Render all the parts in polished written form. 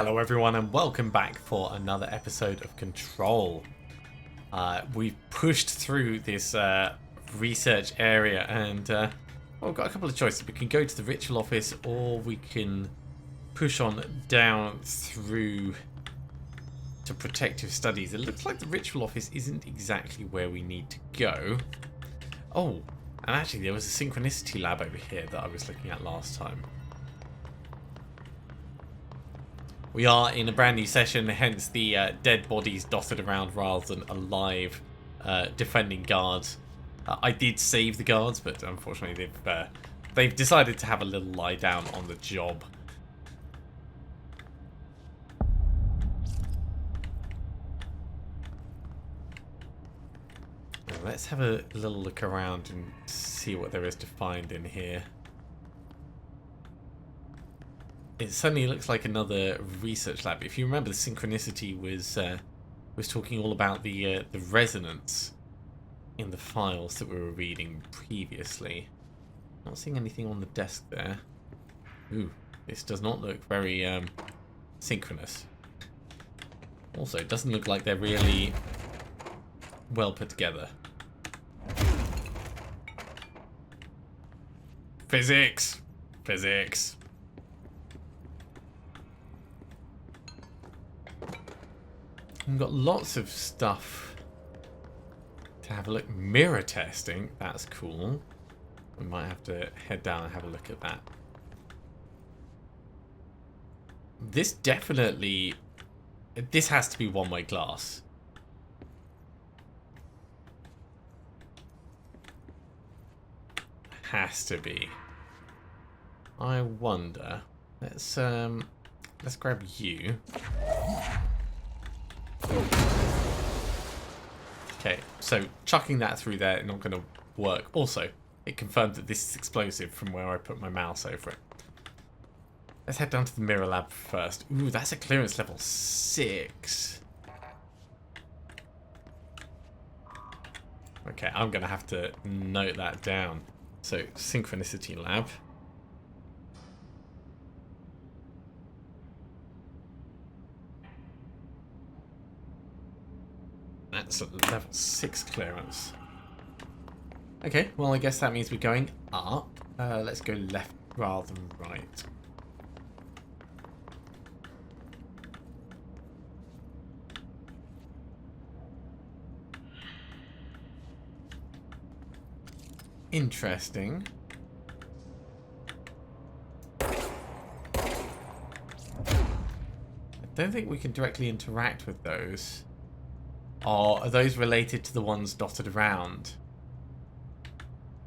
Hello everyone and welcome back for another episode of Control. We've pushed through this research area and we've got a couple of choices. We can go to the ritual office or we can push on down through to protective studies. It looks like the ritual office isn't exactly where we need to go. Oh, and actually there was a synchronicity lab over here that I was looking at last time. We are in a brand new session, hence the dead bodies dotted around rather than alive defending guards. I did save the guards, but unfortunately they've decided to have a little lie down on the job. Now, let's have a little look around and see what there is to find in here. It suddenly looks like another research lab. If you remember, the Synchronicity was talking all about the resonance in the files that we were reading previously. Not seeing anything on the desk there. Ooh, this does not look very synchronous. Also, it doesn't look like they're really well put together. Physics! Physics! We've got lots of stuff to have a look. Mirror testing, that's cool. We might have to head down and have a look at that. This definitely... This has to be one-way glass. Has to be. I wonder. Let's grab you. Okay, so chucking that through there is not going to work. Also, it confirmed that this is explosive from where I put my mouse over it. Let's head down to the mirror lab first. Ooh, that's a clearance level 6. Okay, I'm going to have to note that down. So, Synchronicity lab. That's a level 6 clearance. Okay, well I guess that means we're going up. Let's go left rather than right. Interesting. I don't think we can directly interact with those. Or are those related to the ones dotted around?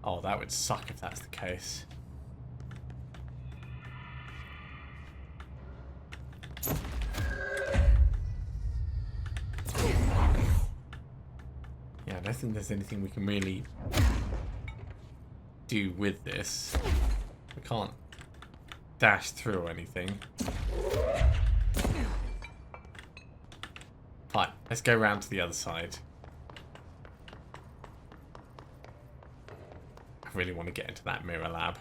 Oh, that would suck if that's the case. Yeah, I don't think there's anything we can really do with this. We can't dash through or anything. Fine, let's go around to the other side. I really want to get into that mirror lab.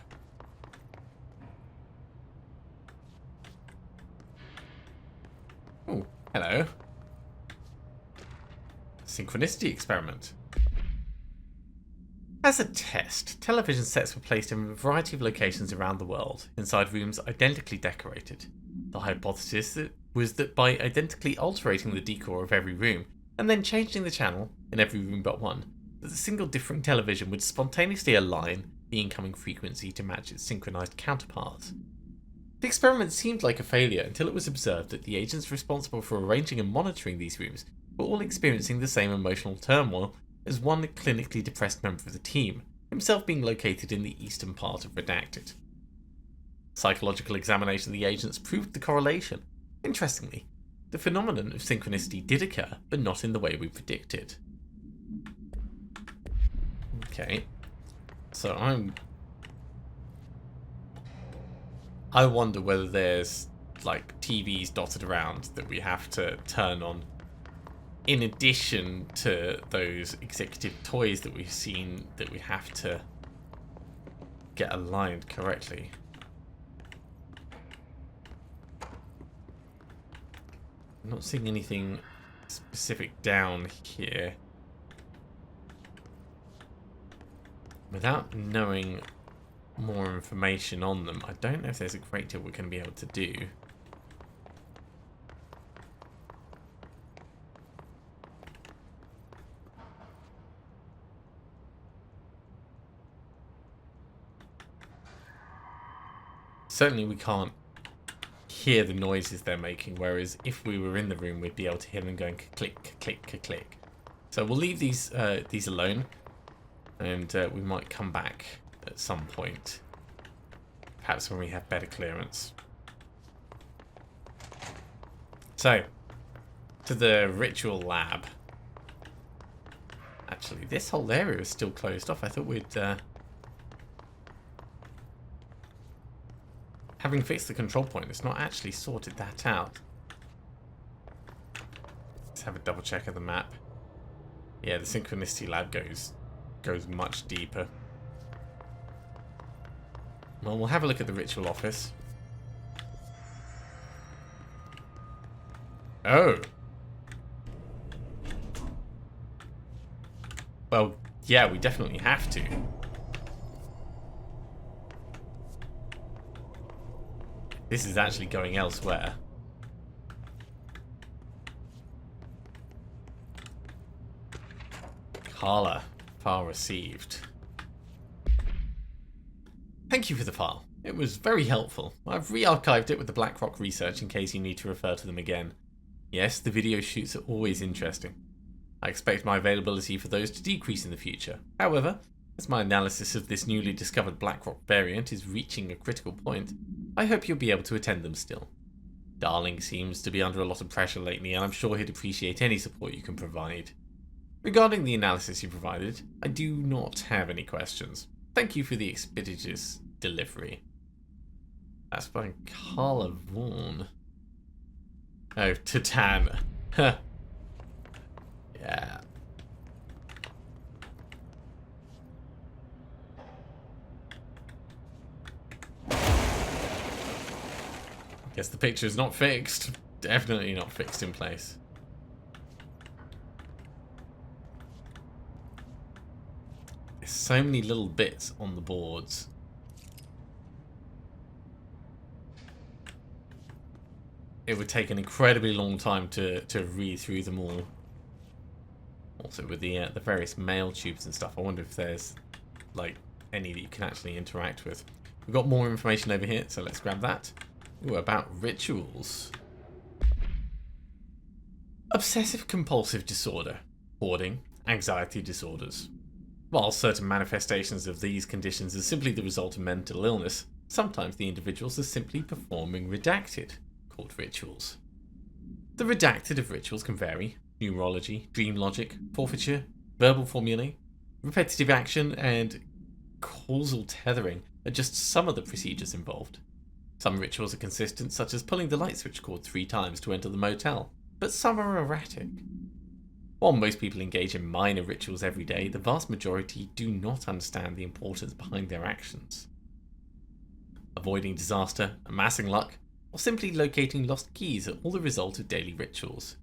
Oh, hello. Synchronicity Experiment. As a test, television sets were placed in a variety of locations around the world, inside rooms identically decorated. The hypothesis was that by identically altering the decor of every room, and then changing the channel in every room but one, that the single differing television would spontaneously align the incoming frequency to match its synchronized counterparts. The experiment seemed like a failure until it was observed that the agents responsible for arranging and monitoring these rooms were all experiencing the same emotional turmoil as one clinically depressed member of the team, himself being located in the eastern part of Redacted. Psychological examination of the agents proved the correlation. Interestingly, the phenomenon of synchronicity did occur, but not in the way we predicted. Okay, so I wonder whether there's like TVs dotted around that we have to turn on in addition to those executive toys that we've seen that we have to get aligned correctly. I'm not seeing anything specific down here. Without knowing more information on them, I don't know if there's a great deal we're going to be able to do. Certainly we can't hear the noises they're making, whereas if we were in the room, we'd be able to hear them going click, click, click. So we'll leave these alone, and we might come back at some point, perhaps when we have better clearance. So, to the ritual lab. Actually, this whole area is still closed off. I thought we'd... having fixed the control point, it's not actually sorted that out. Let's have a double check of the map. Yeah, the Synchronicity lab goes much deeper. Well, we'll have a look at the ritual office. Oh. Well, yeah, we definitely have to. This is actually going elsewhere. Carla, file received. Thank you for the file. It was very helpful. I've re-archived it with the Blackrock research in case you need to refer to them again. Yes, the video shoots are always interesting. I expect my availability for those to decrease in the future. However, as my analysis of this newly discovered Blackrock variant is reaching a critical point, I hope you'll be able to attend them still. Darling seems to be under a lot of pressure lately, and I'm sure he'd appreciate any support you can provide. Regarding the analysis you provided, I do not have any questions. Thank you for the expeditious delivery. That's by Carla Vaughan. Oh, Titan. Yeah. Guess the picture is not fixed. Definitely not fixed in place. There's so many little bits on the boards. It would take an incredibly long time to read through them all. Also with the various mail tubes and stuff, I wonder if there's like any that you can actually interact with. We've got more information over here, so let's grab that. Ooh, about rituals. Obsessive compulsive disorder, hoarding, anxiety disorders. While certain manifestations of these conditions are simply the result of mental illness, sometimes the individuals are simply performing redacted, called rituals. The redacted of rituals can vary. Numerology, dream logic, forfeiture, verbal formulae, repetitive action, and causal tethering are just some of the procedures involved. Some rituals are consistent, such as pulling the light switch cord 3 times to enter the motel, but some are erratic. While most people engage in minor rituals every day, the vast majority do not understand the importance behind their actions. Avoiding disaster, amassing luck, or simply locating lost keys are all the result of daily rituals.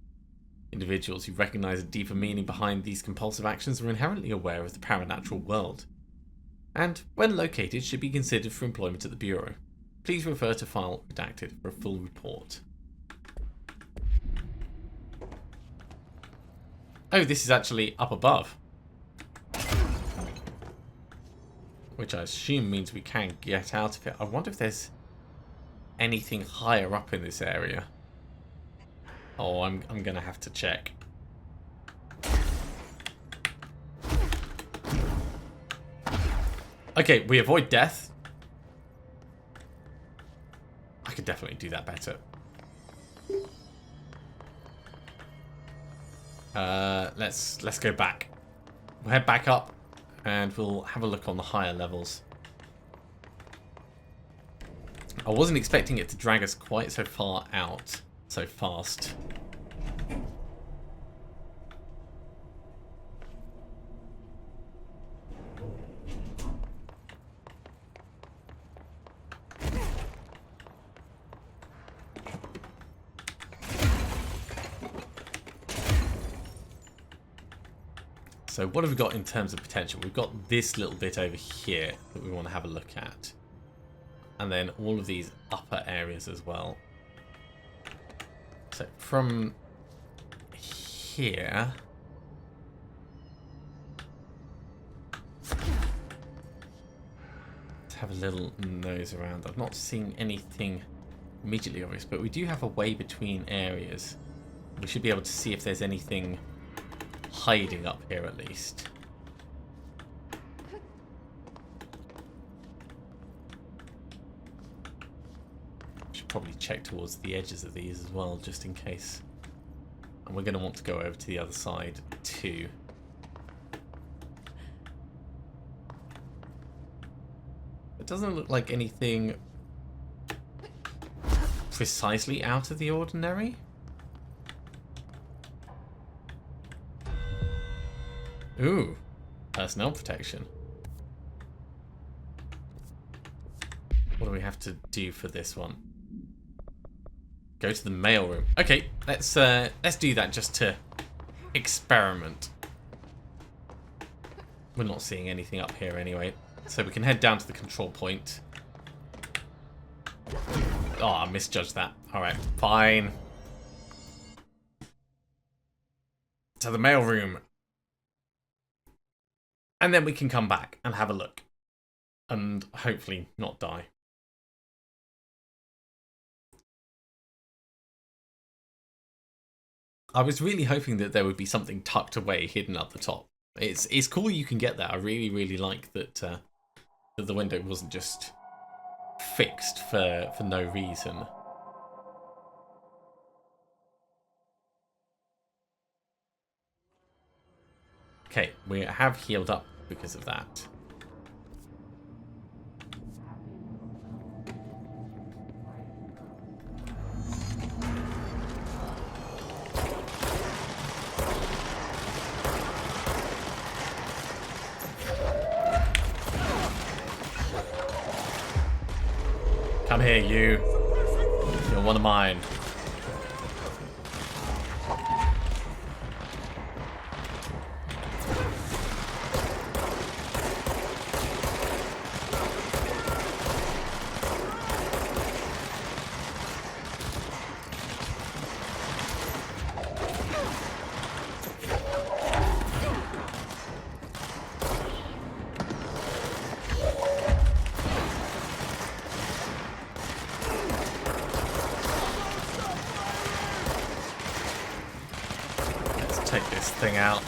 Individuals who recognize a deeper meaning behind these compulsive actions are inherently aware of the paranatural world, and, when located, should be considered for employment at the Bureau. Please refer to file redacted for a full report. Oh, this is actually up above. Which I assume means we can get out of it. I wonder if there's anything higher up in this area. Oh, I'm gonna have to check. Okay, we avoid death. I could definitely do that better. Let's go back. We'll head back up and we'll have a look on the higher levels. I wasn't expecting it to drag us quite so far out so fast. So what have we got in terms of potential? We've got this little bit over here that we want to have a look at. And then all of these upper areas as well. So from here... let's have a little nose around. I've not seen anything immediately obvious, but we do have a way between areas. We should be able to see if there's anything hiding up here at least. Should probably check towards the edges of these as well, just in case. And we're going to want to go over to the other side too. It doesn't look like anything precisely out of the ordinary. Ooh, personnel protection. What do we have to do for this one? Go to the mailroom. Okay, let's do that just to experiment. We're not seeing anything up here anyway, so we can head down to the control point. Oh, I misjudged that. All right, fine. To the mailroom. And then we can come back and have a look. And hopefully not die. I was really hoping that there would be something tucked away, hidden up the top. It's cool you can get that. I really, really like that, that the window wasn't just fixed for no reason. Okay, we have healed up because of that. Come here, you. You're one of mine. Take this thing out.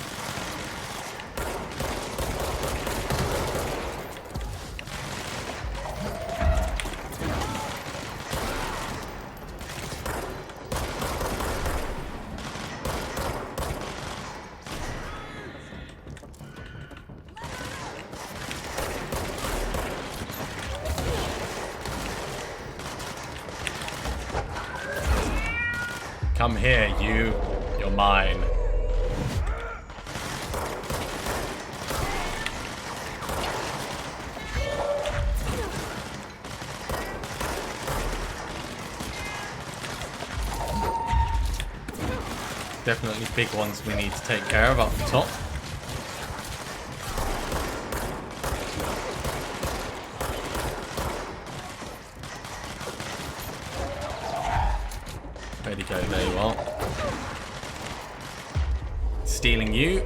Come here, you. You're mine. Definitely big ones we need to take care of up the top. Ready to go, there you are. Stealing you.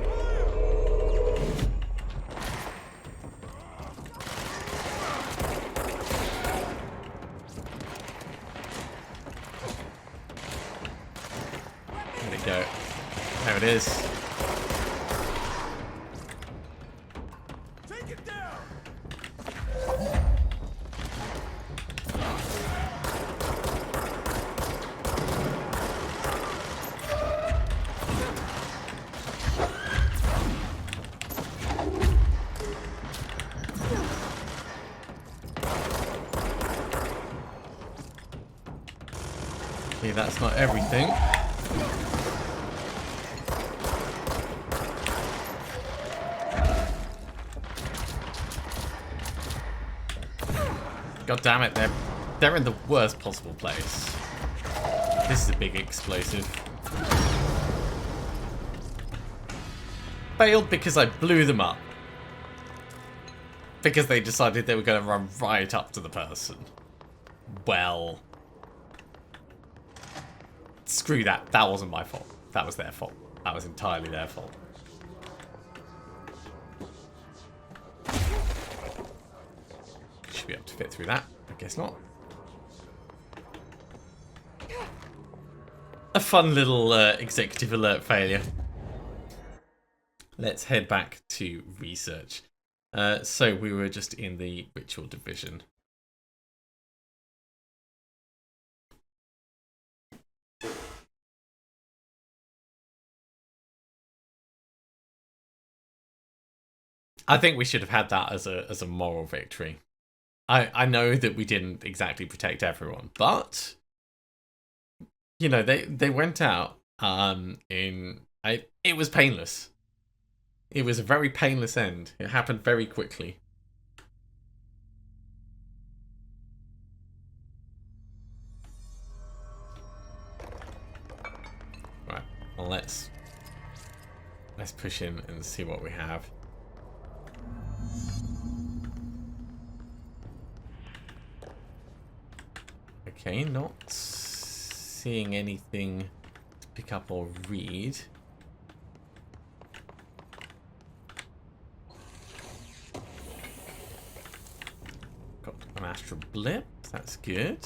Go. There it is. Take it down. Okay, that's not everything. God damn it, they're in the worst possible place. This is a big explosive. Failed because I blew them up. Because they decided they were going to run right up to the person. Well. Screw that. That wasn't my fault. That was their fault. That was entirely their fault. Should be able to fit through that. I guess not. A fun little executive alert failure. Let's head back to research. So we were just in the ritual division. I think we should have had that as a moral victory. I know that we didn't exactly protect everyone, but you know they went out it was painless. It was a very painless end. It happened very quickly. Right. Well, let's push in and see what we have. Okay, not seeing anything to pick up or read. Got an astral blip, that's good.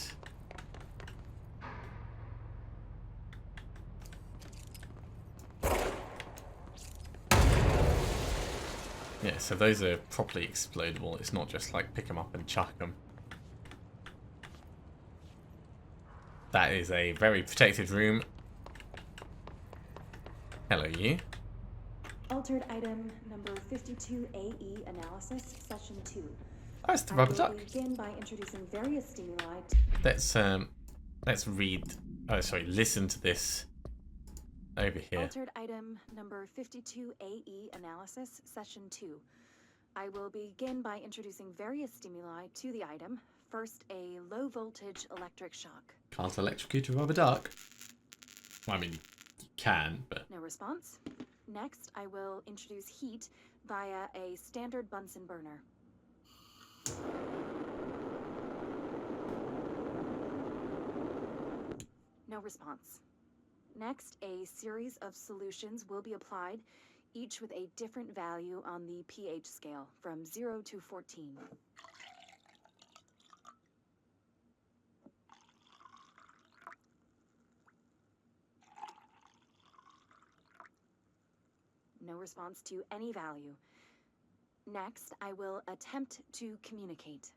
Yeah, so those are properly explodable. It's not just like pick them up and chuck them. That is a very protected room. Hello, you. Altered item number 52AE analysis, session 2. Oh, it's the rubber duck. Begin by introducing various stimuli. Let's read. Oh, sorry. Listen to this over here. Altered item number 52AE analysis, session 2. I will begin by introducing various stimuli to the item. First, a low voltage electric shock. Can't electrocute a rubber duck. Well, I mean, you can, but No response. Next, I will introduce heat via a standard Bunsen burner. No response. Next, a series of solutions will be applied, each with a different value on the pH scale, from 0 to 14. No response to any value. Next, I will attempt to communicate.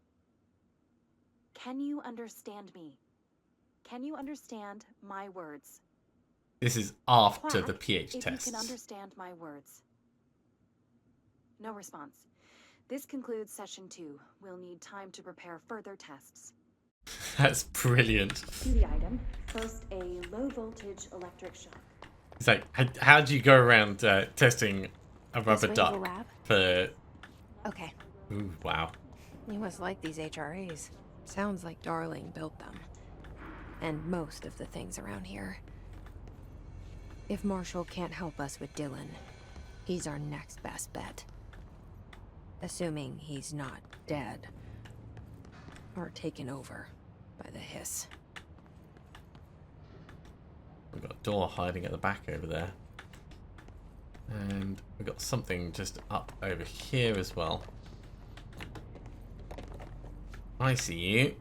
Can you understand me? Can you understand my words? this is after Quack the pH if test. you can understand my words. No response. This concludes session 2. We'll need time to prepare further tests. That's brilliant. To the item, first a low voltage electric shock. It's like, how do you go around testing a rubber way to duck lab? for... Okay. Ooh, wow. You must like these HRAs. Sounds like Darling built them. And most of the things around here. If Marshall can't help us with Dylan, he's our next best bet. Assuming he's not dead. Or taken over by the hiss. We've got a door hiding at the back over there. And we've got something just up over here as well. I see you.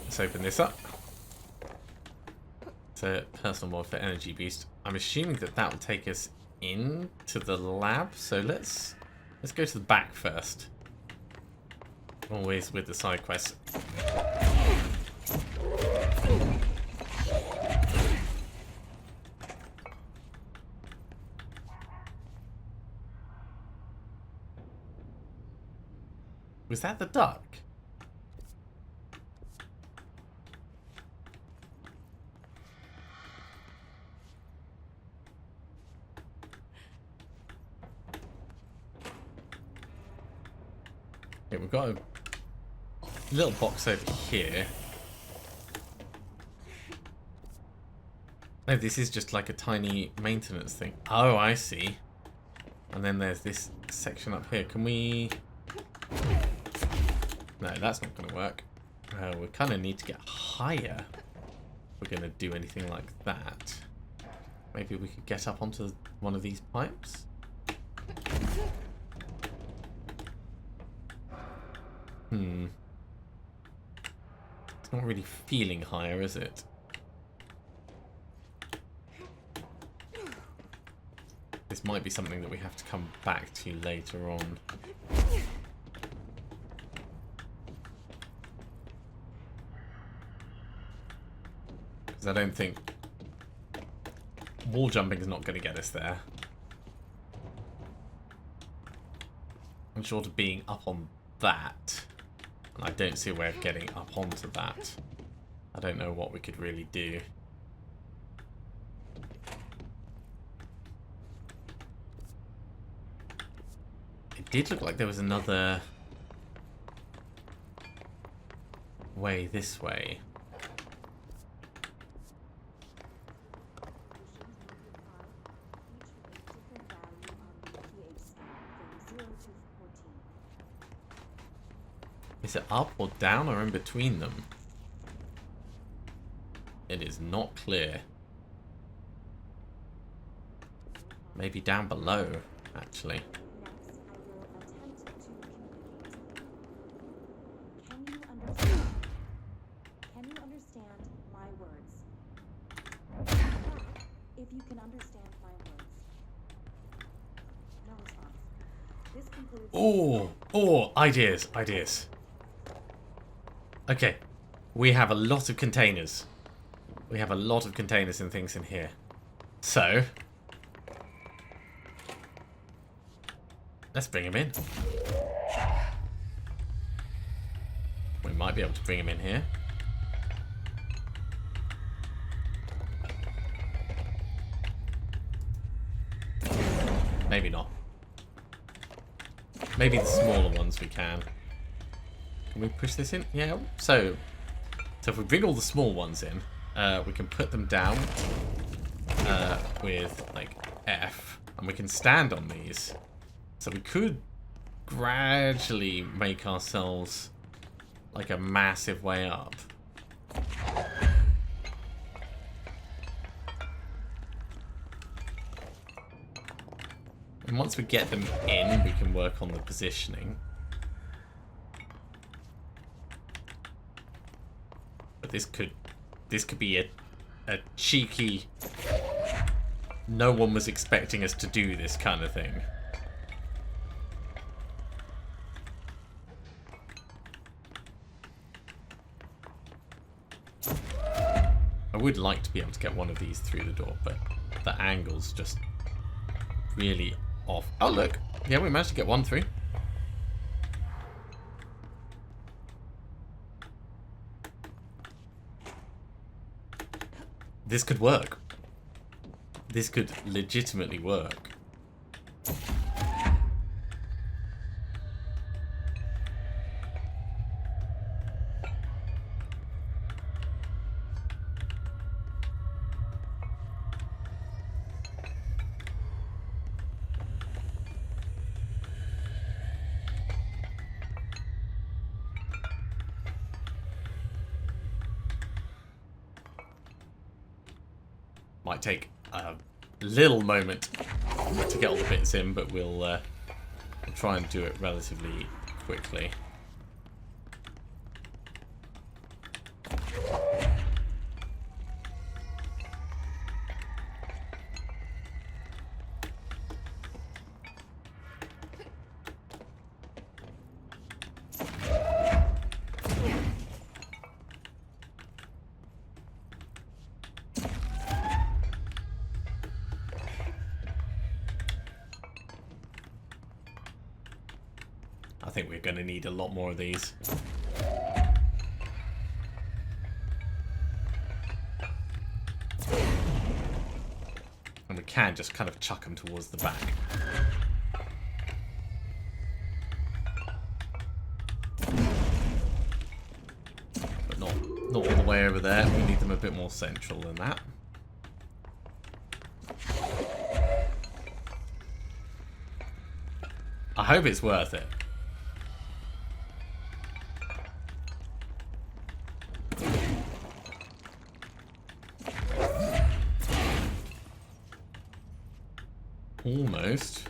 Let's open this up. It's a personal mod for energy boost. I'm assuming that that will take us into the lab. So let's go to the back first. Always with the side quests. Was that the duck? Okay, we've got a little box over here. No, this is just like a tiny maintenance thing. Oh, I see. And then there's this section up here. Can we... No, that's not going to work. We kind of need to get higher if we're going to do anything like that. Maybe we could get up onto one of these pipes? It's not really feeling higher, is it? This might be something that we have to come back to later on. Because I don't think... Wall jumping is not going to get us there. I'm short of being up on that. And I don't see a way of getting up onto that. I don't know what we could really do. It did look like there was another way this way. Is it up or down or in between them? It is not clear. Maybe down below, actually. Can you understand my words? If you can understand my words. No response. This concludes. Oh, ideas. Okay, we have a lot of containers. We have a lot of containers and things in here. So, let's bring him in. We might be able to bring him in here. Maybe not. Maybe the smaller ones we can. Can we push this in? Yeah. So if we bring all the small ones in, we can put them down with like F, and we can stand on these. So we could gradually make ourselves like a massive way up. And once we get them in, we can work on the positioning. But this could be a cheeky, no one was expecting us to do this kind of thing. I would like to be able to get one of these through the door, but the angle's just really off. Oh look, yeah, we managed to get one through. This could work. This could legitimately work. Might take a little moment to get all the bits in, but we'll try and do it relatively quickly. I think we're going to need a lot more of these. And we can just kind of chuck them towards the back. But not all the way over there. We need them a bit more central than that. I hope it's worth it. Almost.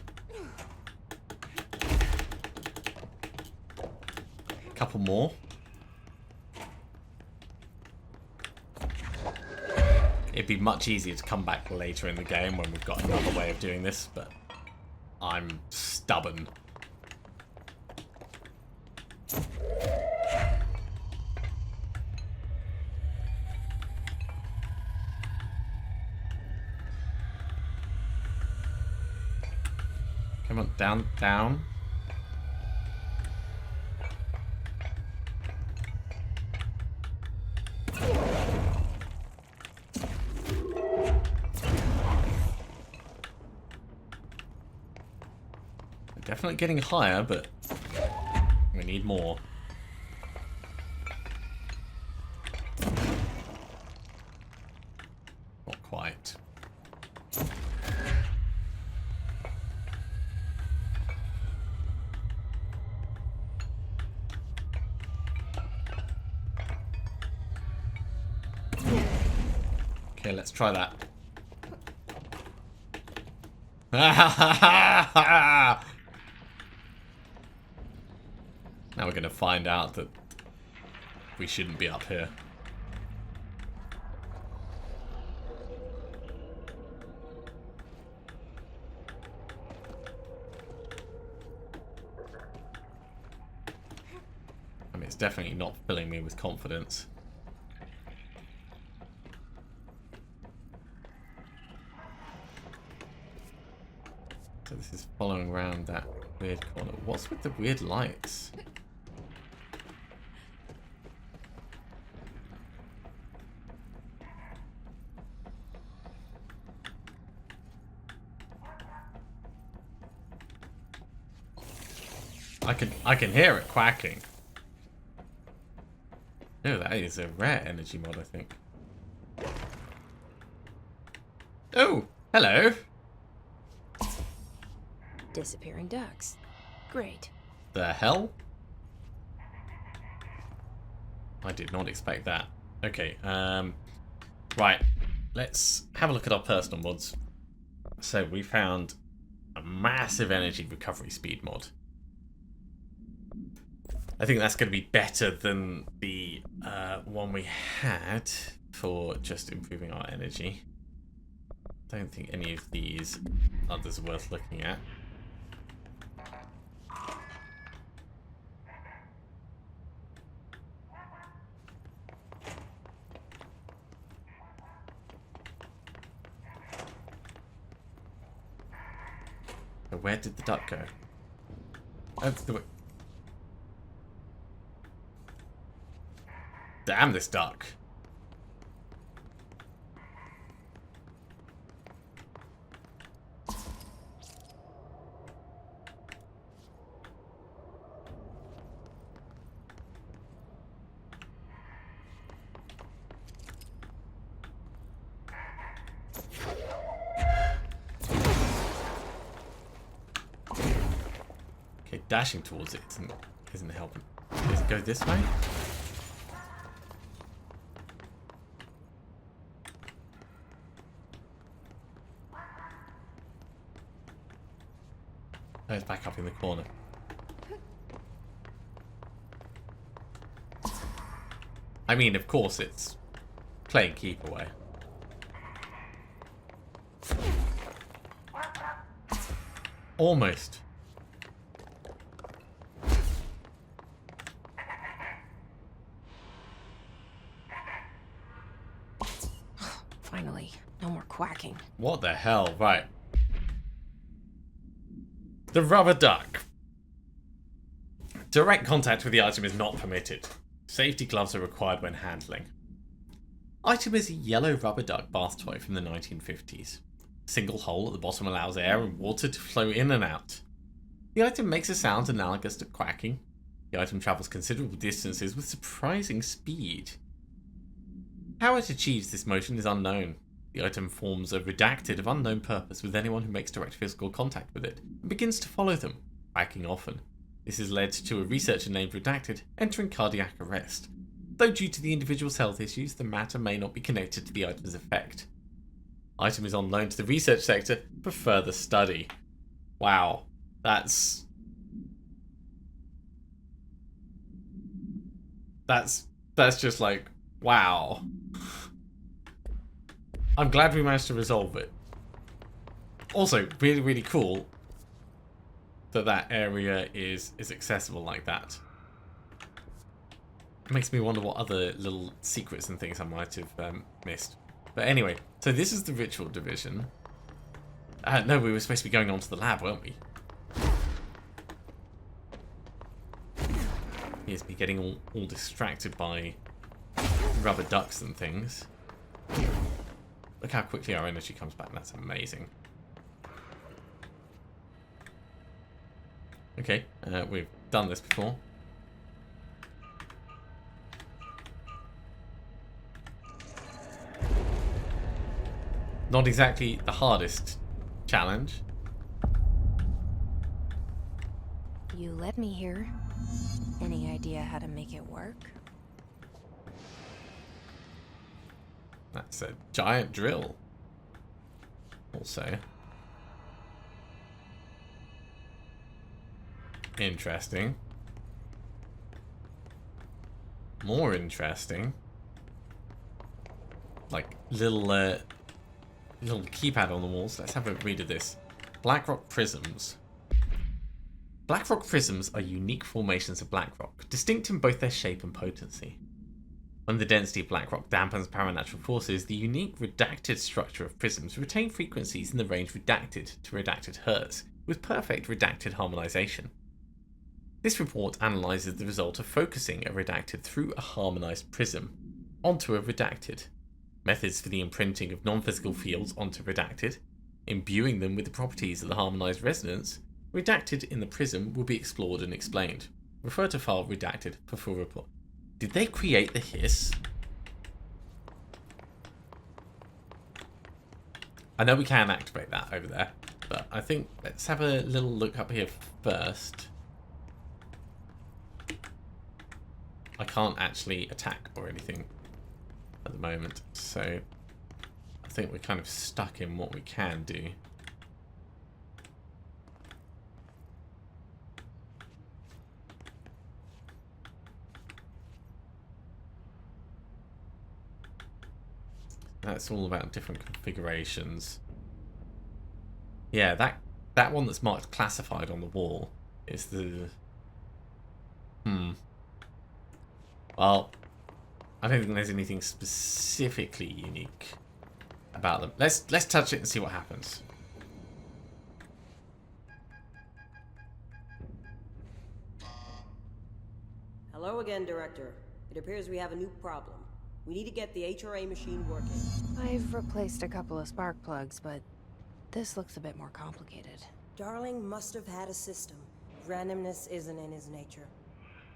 Couple more. It'd be much easier to come back later in the game when we've got another way of doing this, but I'm stubborn. Come on, down, down. Definitely getting higher, but we need more. Not quite. Okay, let's try that. Now we're going to find out that we shouldn't be up here. I mean, it's definitely not filling me with confidence. So this is following around that weird corner. What's with the weird lights? I can hear it quacking. Oh, that is a rare energy mod, I think. Oh, hello. Disappearing ducks. Great. The hell? I did not expect that. Okay, right. Let's have a look at our personal mods. So we found a massive energy recovery speed mod. I think that's going to be better than the one we had for just improving our energy. Don't think any of these others are worth looking at. Where did the duck go? Oh, damn this duck. Okay, dashing towards it isn't helping. Does it go this way? Oh, it's back up in the corner. I mean, of course it's playing keep away. Almost. Finally, no more quacking. What the hell? Right. The rubber duck. Direct contact with the item is not permitted. Safety gloves are required when handling. Item is a yellow rubber duck bath toy from the 1950s. Single hole at the bottom allows air and water to flow in and out. The item makes a sound analogous to quacking. The item travels considerable distances with surprising speed. How it achieves this motion is unknown. The item forms a redacted of unknown purpose with anyone who makes direct physical contact with it and begins to follow them. backing often. This has led to a researcher named Redacted entering cardiac arrest. Though due to the individual's health issues, the matter may not be connected to the item's effect. Item is on loan to the research sector for further study. Wow, that's just like, wow. I'm glad we managed to resolve it. Also, really, really cool that area is accessible like that. It makes me wonder what other little secrets and things I might have missed. But anyway, so this is the ritual division. No, we were supposed to be going on to the lab, weren't we? Here's me getting all distracted by rubber ducks and things. Look how quickly our energy comes back. That's amazing. Okay, we've done this before. Not exactly the hardest challenge. You led me here. Any idea how to make it work? That's a giant drill. Also. Interesting. More interesting. Like little keypad on the walls. Let's have a read of this. Blackrock Prisms. Blackrock Prisms are unique formations of Blackrock, distinct in both their shape and potency. When the density of Blackrock dampens paranatural forces, the unique redacted structure of prisms retain frequencies in the range redacted to redacted hertz, with perfect redacted harmonization. This report analyzes the result of focusing a redacted through a harmonized prism onto a redacted, methods for the imprinting of non-physical fields onto redacted, imbuing them with the properties of the harmonized resonance. Redacted in the prism will be explored and explained. Refer to file redacted for full report. Did they create the hiss? I know we can activate that over there, but I think let's have a little look up here first. I can't actually attack or anything at the moment, so I think we're kind of stuck in what we can do. That's all about different configurations. Yeah, that one that's marked classified on the wall is the... Well, I don't think there's anything specifically unique about them. Let's touch it and see what happens. Hello again, Director. It appears we have a new problem. We need to get the HRA machine working. I've replaced a couple of spark plugs, but this looks a bit more complicated. Darling must have had a system. Randomness isn't in his nature.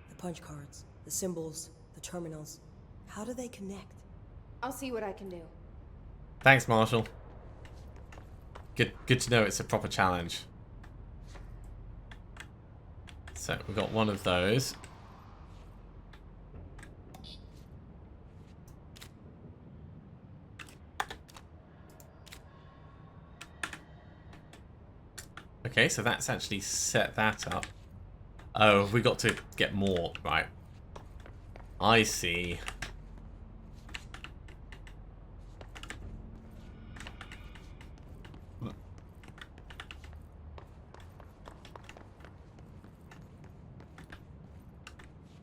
The punch cards, the symbols, the terminals. How do they connect? I'll see what I can do. Thanks, Marshall. Good to know it's a proper challenge. So we've got one of those. Okay, so that's actually set that up. Oh, we got to get more, right? I see.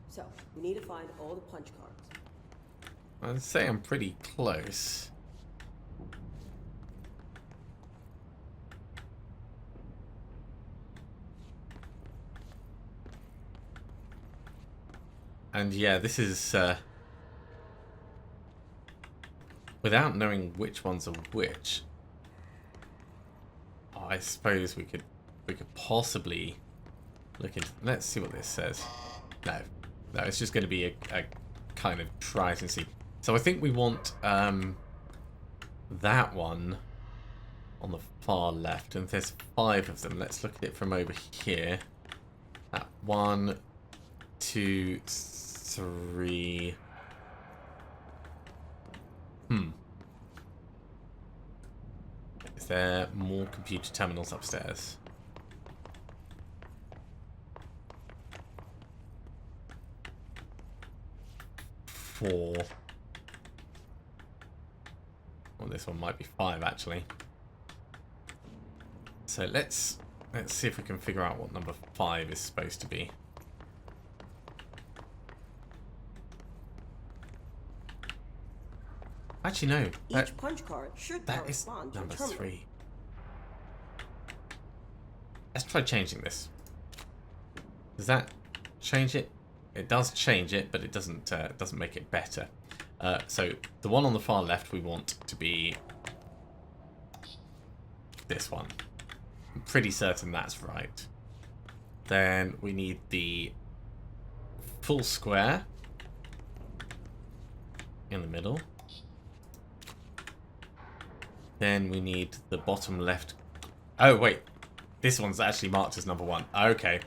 So, we need to find all the punch cards. I'd say I'm pretty close. And yeah, this is without knowing which ones are which. Oh, I suppose we could possibly look into. Let's see what this says. No, it's just going to be a kind of try and see. So I think we want that one on the far left, and there's 5 of them. Let's look at it from over here. 1, 2, 3. Is there more computer terminals upstairs? Four. Well, this one might be 5 actually. So let's see if we can figure out what number 5 is supposed to be. Actually, no. Each punch card should That is correspond to a number terminal. 3. Let's try changing this. Does that change it? It does change it, but it doesn't make it better. So the one on the far left we want to be this one. I'm pretty certain that's right. Then we need the full square in the middle. Then we need the bottom left. Oh, wait. This one's actually marked as number 1. Okay.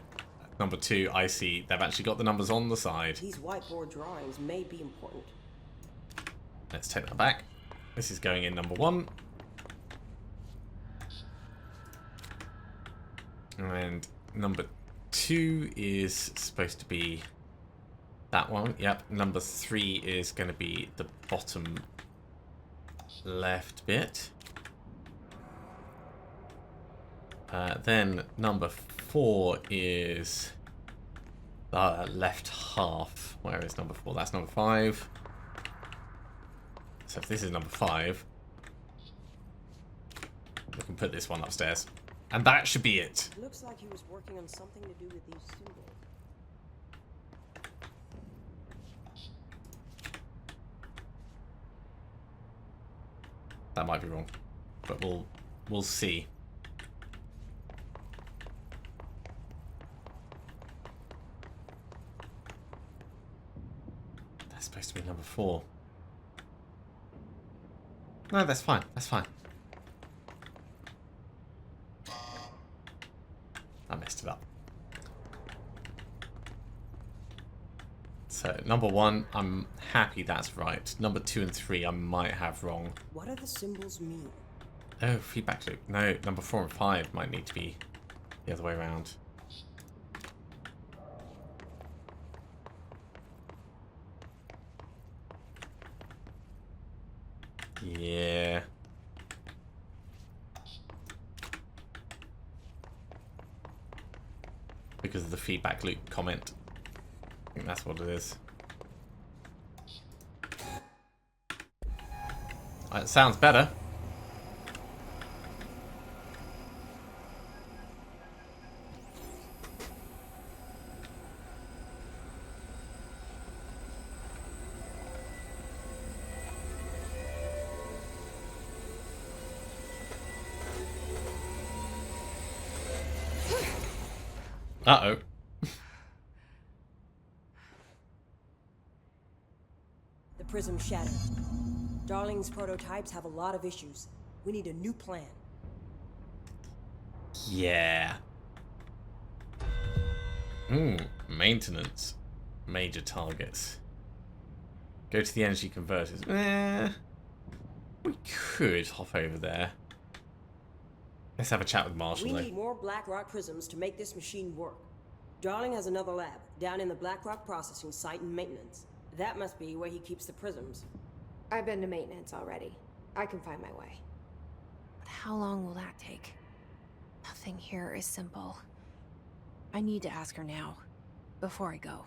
Number 2, I see. They've actually got the numbers on the side. These whiteboard drawings may be important. Let's take that back. This is going in number 1. And number 2 is supposed to be that one. Yep. Number 3 is going to be the bottom left bit. Then number 4 is the left half. Where is number 4? That's number 5. So if this is number 5, we can put this one upstairs. And that should be it. Looks like he was working on something to do with these symbols. That might be wrong, but we'll see. That's supposed to be number 4. No, that's fine. That's fine. I messed it up. So number 1, I'm happy that's right. Number 2 and 3, I might have wrong. What do the symbols mean? Oh, feedback loop. No, number 4 and 5 might need to be the other way around. Yeah. Because of the feedback loop comment. I think that's what it is. It sounds better. Uh-oh. The prism shattered. Darling's prototypes have a lot of issues. We need a new plan. Yeah. Maintenance. Major targets. Go to the energy converters. We could hop over there. Let's have a chat with Marshall, We though. need more Blackrock Prisms to make this machine work. Darling has another lab, down in the Blackrock processing site in maintenance. That must be where he keeps the prisms. I've been to maintenance already. I can find my way. But how long will that take? Nothing here is simple. I need to ask her now, before I go.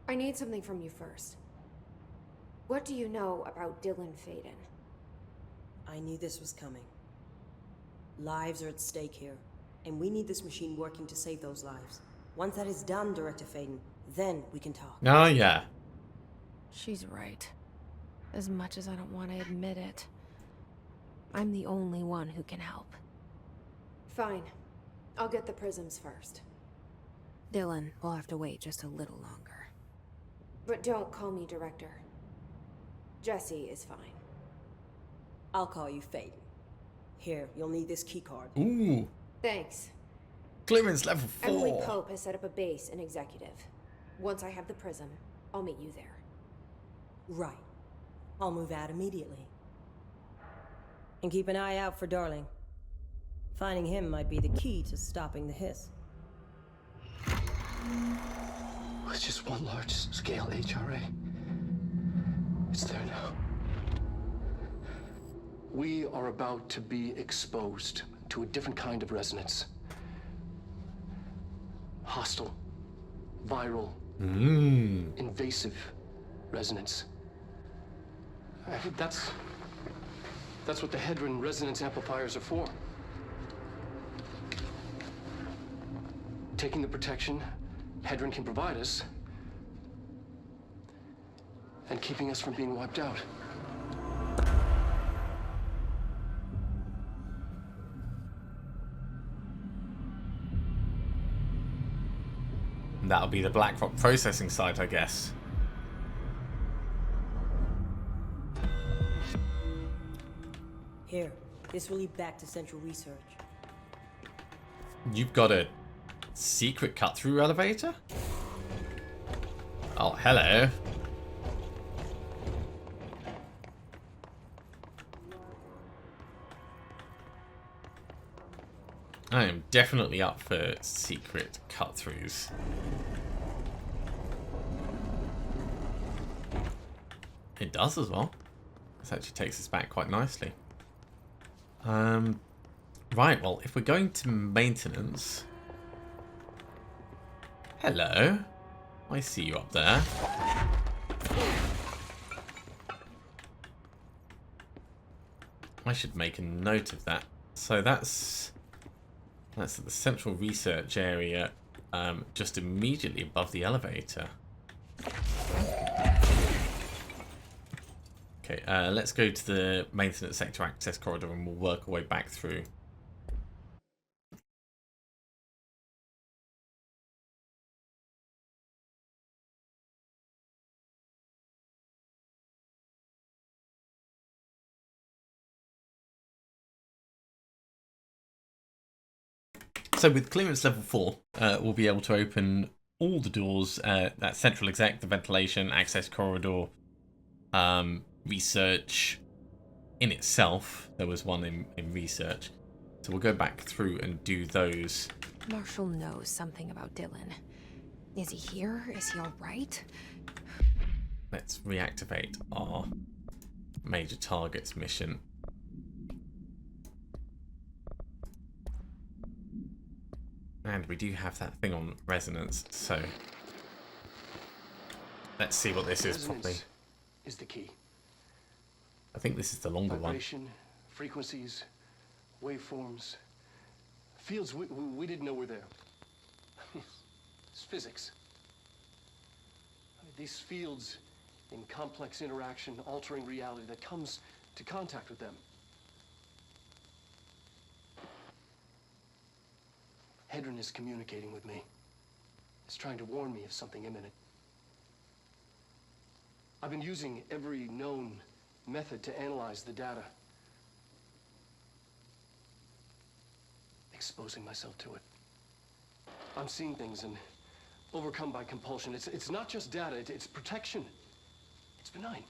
I need something from you first. What do you know about Dylan Faden? I knew this was coming. Lives are at stake here, and we need this machine working to save those lives. Once that is done, Director Faden, then we can talk. Oh, yeah. She's right. As much as I don't want to admit it. I'm the only one who can help. Fine. I'll get the prisms first. Dylan will have to wait just a little longer. But don't call me Director. Jesse is fine. I'll call you Faden. Here, you'll need this keycard. Ooh. Thanks. Clearance level 4. Emily Pope has set up a base in Executive. Once I have the prism, I'll meet you there. Right. I'll move out immediately. And keep an eye out for Darling. Finding him might be the key to stopping the hiss. It's just one large-scale HRA. It's there now. We are about to be exposed to a different kind of resonance. Hostile, viral, invasive resonance. That's what the Hedron resonance amplifiers are for. Taking the protection Hedron can provide us, and keeping us from being wiped out. That'll be the Blackrock processing site, I guess. Here, this will lead back to Central Research. You've got a secret cut-through elevator? Oh, hello. I am definitely up for secret cut-throughs. It does as well. This actually takes us back quite nicely. Right, well, if we're going to maintenance... Hello. I see you up there. I should make a note of that. So that's the central research area, just immediately above the elevator. Okay, let's go to the maintenance sector access corridor and we'll work our way back through. So with clearance level 4, we'll be able to open all the doors, that central exec, the ventilation, access corridor, research in itself. There was one in research. So we'll go back through and do those. Marshall knows something about Dylan. Is he here? Is he alright? Let's reactivate our major targets mission. And we do have that thing on resonance, so let's see what this is properly. Is the key. I think this is the longer Vibration, frequencies, waveforms, fields we didn't know were there. It's physics. These fields in complex interaction, altering reality that comes to contact with them. Hedron is communicating with me. It's trying to warn me of something imminent. I've been using every known method to analyze the data. Exposing myself to it. I'm seeing things and overcome by compulsion. It's not just data, it's protection. It's benign.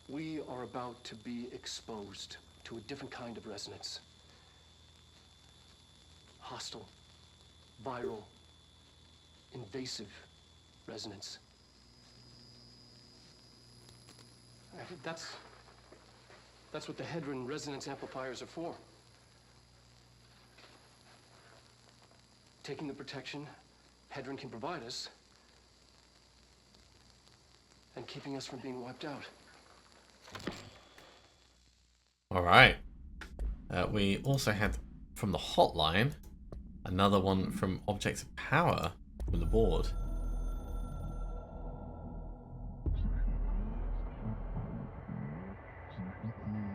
We are about to be exposed to a different kind of resonance. Hostile, viral, invasive resonance. That's what the Hedron resonance amplifiers are for. Taking the protection Hedron can provide us, and keeping us from being wiped out. Alright. We also had from the hotline another one from Objects of Power from the board.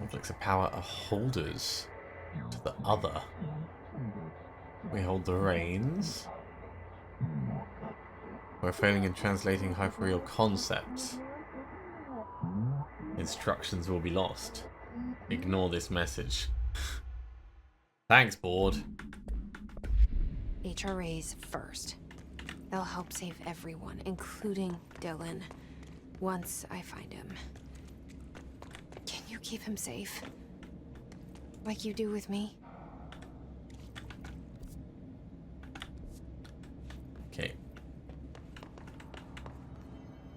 Objects of Power are holders to the other. We hold the reins. We're failing in translating hyperreal concepts. Instructions will be lost. Ignore this message. Thanks, board. HRAs first. They'll help save everyone, including Dylan, once I find him. Can you keep him safe? Like you do with me? Okay.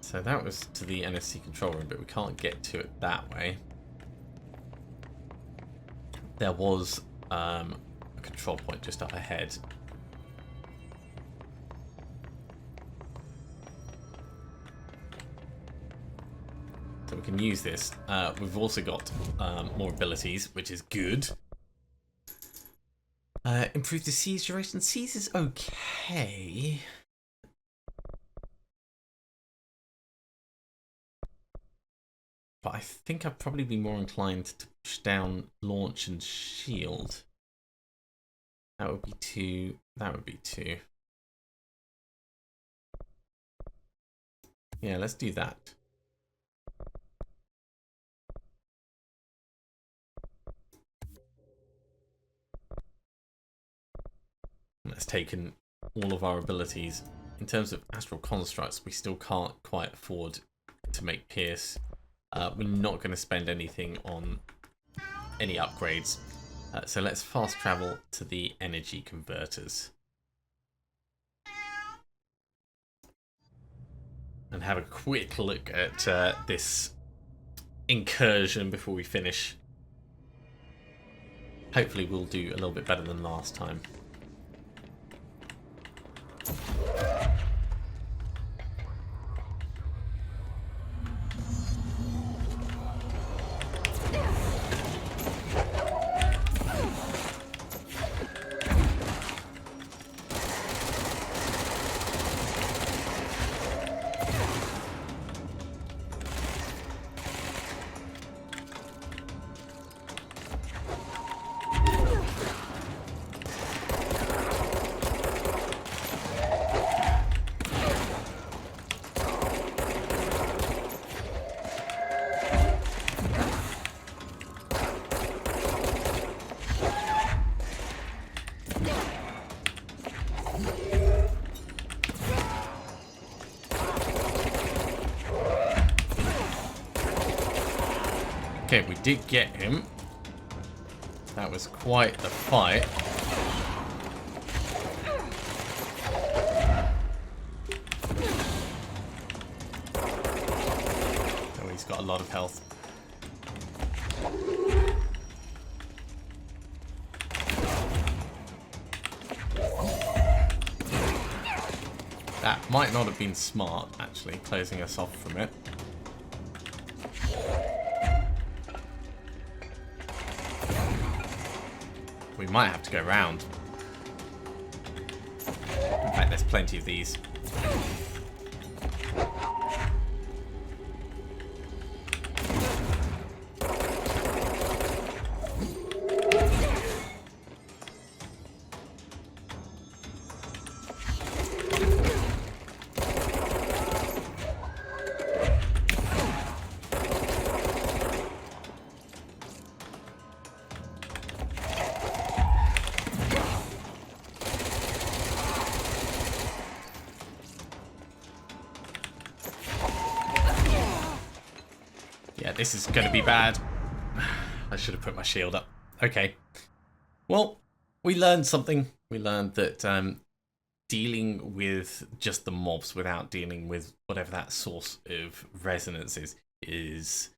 So that was to the NSC control room, but we can't get to it that way. There was a control point just up ahead. So we can use this. We've also got more abilities, which is good. Improve the siege duration. Siege is okay. But I think I'd probably be more inclined to push down launch and shield. That would be 2. That would be 2. Yeah, let's do that. That's taken all of our abilities. In terms of astral constructs, we still can't quite afford to make Pierce. We're not going to spend anything on any upgrades. So let's fast travel to the energy converters. And have a quick look at this incursion before we finish. Hopefully we'll do a little bit better than last time. Okay, we did get him. That was quite the fight. Oh, he's got a lot of health. That might not have been smart, actually, closing us off from it. We might have to go round. In fact, there's plenty of these. Yeah, this is going to be bad. I should have put my shield up. Okay. Well, we learned something. We learned that dealing with just the mobs without dealing with whatever that source of resonance is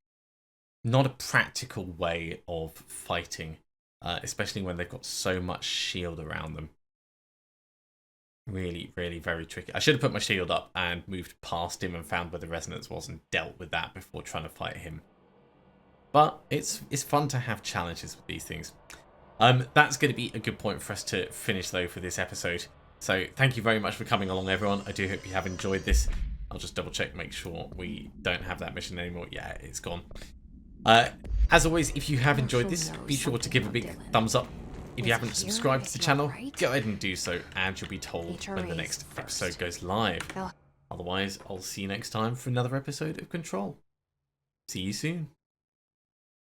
not a practical way of fighting, especially when they've got so much shield around them. Really, really very tricky. I should have put my shield up and moved past him and found where the resonance was and dealt with that before trying to fight him. But it's fun to have challenges with these things. That's going to be a good point for us to finish, though, for this episode. So thank you very much for coming along, everyone. I do hope you have enjoyed this. I'll just double check, make sure we don't have that mission anymore. Yeah, it's gone. As always, if you have enjoyed this, be sure to give a big thumbs up. If you haven't subscribed to the channel, go ahead and do so, and you'll be told when the next episode goes live. Otherwise, I'll see you next time for another episode of Control. See you soon.